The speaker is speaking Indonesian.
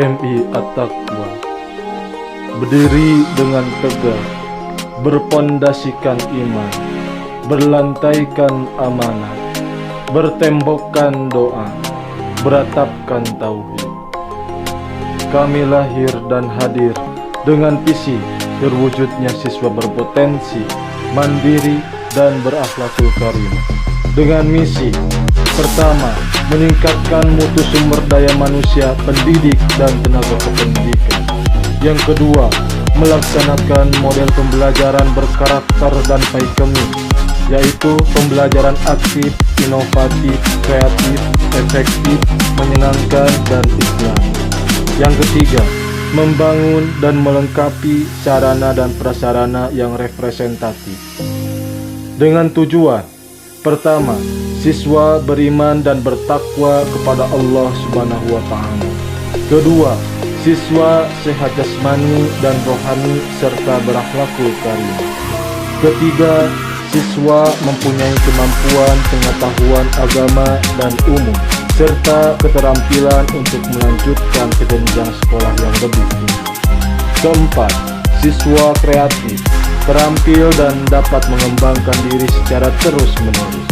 MI At-Taqwa, berdiri dengan tegak, berpondasikan iman, berlantaikan amanah, bertembokkan doa, beratapkan tauhid. Kami lahir dan hadir dengan visi terwujudnya siswa berpotensi, mandiri, dan berakhlakul karimah, dengan misi pertama, meningkatkan mutu sumber daya manusia, pendidik, dan tenaga kependidikan. Yang kedua, melaksanakan model pembelajaran berkarakter dan paikemi, yaitu pembelajaran aktif, inovatif, kreatif, efektif, menyenangkan, dan Islami. Yang ketiga, membangun dan melengkapi sarana dan prasarana yang representatif dengan tujuan pertama, siswa beriman dan bertakwa kepada Allah Subhanahu wa Ta'ala. Kedua, siswa sehat jasmani dan rohani serta berakhlakul karimah. Ketiga, siswa mempunyai kemampuan pengetahuan agama dan umum serta keterampilan untuk melanjutkan ke jenjang sekolah yang lebih tinggi. Keempat, siswa kreatif, terampil dan dapat mengembangkan diri secara terus-menerus.